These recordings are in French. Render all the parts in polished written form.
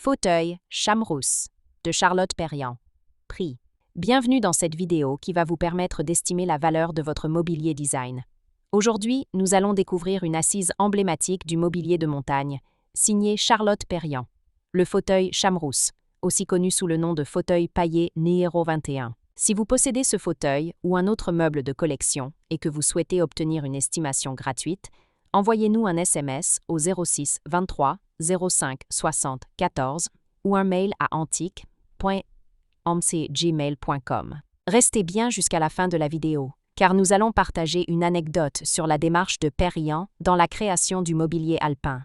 Fauteuil Chamrousse de Charlotte Perriand. Prix. Bienvenue dans cette vidéo qui va vous permettre d'estimer la valeur de votre mobilier design. Aujourd'hui, nous allons découvrir une assise emblématique du mobilier de montagne, signée Charlotte Perriand. Le fauteuil Chamrousse, aussi connu sous le nom de fauteuil paillé Nihero 21. Si vous possédez ce fauteuil ou un autre meuble de collection et que vous souhaitez obtenir une estimation gratuite, envoyez-nous un SMS au 06 23 05 60 14 ou un mail à antique.omcgmail.com. Restez bien jusqu'à la fin de la vidéo, car nous allons partager une anecdote sur la démarche de Perriand dans la création du mobilier alpin.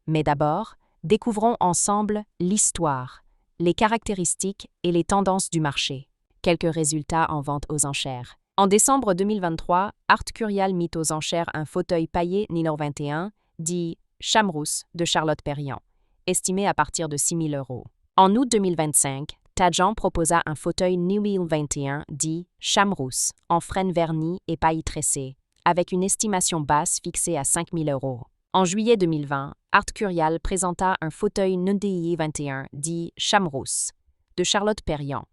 Mais d'abord, découvrons ensemble l'histoire, les caractéristiques et les tendances du marché. Quelques résultats en vente aux enchères. En décembre 2023, Art Curial mit aux enchères un fauteuil paillé Nihero 21, dit Chamrousse de Charlotte Perriand, estimé à partir de 6 000 €. En août 2025, Tadjan proposa un fauteuil Nihero 21, dit Chamrousse, en frêne vernie et paille tressée, avec une estimation basse fixée à 5 000 €. En juillet 2020, Art Curial présenta un fauteuil Nihero 21, dit Chamrousse, de Charlotte Perriand,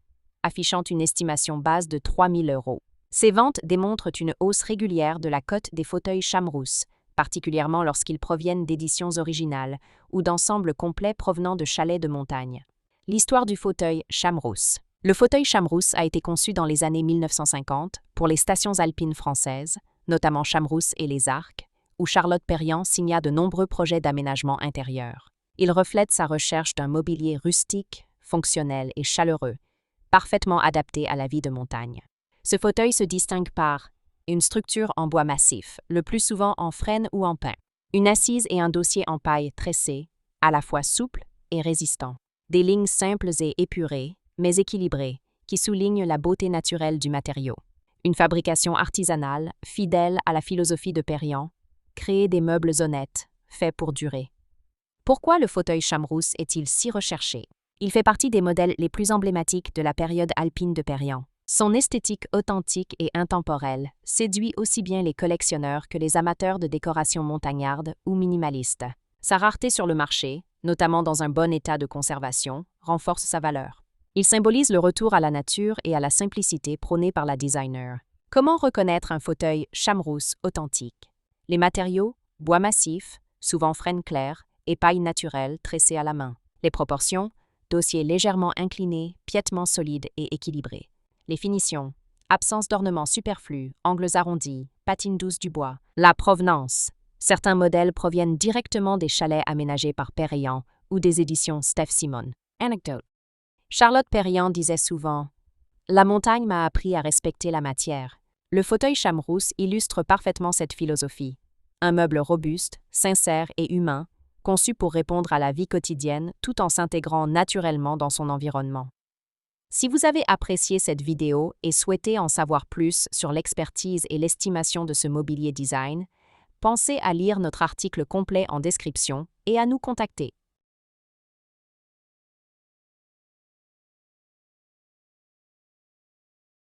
affichant une estimation base de 3 000 €. Ces ventes démontrent une hausse régulière de la cote des fauteuils Chamrousse, particulièrement lorsqu'ils proviennent d'éditions originales ou d'ensembles complets provenant de chalets de montagne. L'histoire du fauteuil Chamrousse. Le fauteuil Chamrousse a été conçu dans les années 1950 pour les stations alpines françaises, notamment Chamrousse et les Arcs, où Charlotte Perriand signa de nombreux projets d'aménagement intérieur. Il reflète sa recherche d'un mobilier rustique, fonctionnel et chaleureux, parfaitement adapté à la vie de montagne. Ce fauteuil se distingue par une structure en bois massif, le plus souvent en frêne ou en pin, une assise et un dossier en paille tressé, à la fois souple et résistant, des lignes simples et épurées, mais équilibrées, qui soulignent la beauté naturelle du matériau, une fabrication artisanale, fidèle à la philosophie de Perriand, créer des meubles honnêtes, faits pour durer. Pourquoi le fauteuil Chamrousse est-il si recherché? Il fait partie des modèles les plus emblématiques de la période alpine de Perriand. Son esthétique authentique et intemporelle séduit aussi bien les collectionneurs que les amateurs de décoration montagnarde ou minimaliste. Sa rareté sur le marché, notamment dans un bon état de conservation, renforce sa valeur. Il symbolise le retour à la nature et à la simplicité prônée par la designer. Comment reconnaître un fauteuil Chamrousse authentique? Les matériaux, bois massif, souvent frêne clair, et paille naturelle tressée à la main. Les proportions, dossier légèrement incliné, piètement solide et équilibré. Les finitions, absence d'ornements superflus, angles arrondis, patine douce du bois. La provenance. Certains modèles proviennent directement des chalets aménagés par Perriand ou des éditions Steph Simon. Anecdote. Charlotte Perriand disait souvent « La montagne m'a appris à respecter la matière ». Le fauteuil Chamrousse illustre parfaitement cette philosophie. Un meuble robuste, sincère et humain, conçu pour répondre à la vie quotidienne tout en s'intégrant naturellement dans son environnement. Si vous avez apprécié cette vidéo et souhaitez en savoir plus sur l'expertise et l'estimation de ce mobilier design, pensez à lire notre article complet en description et à nous contacter.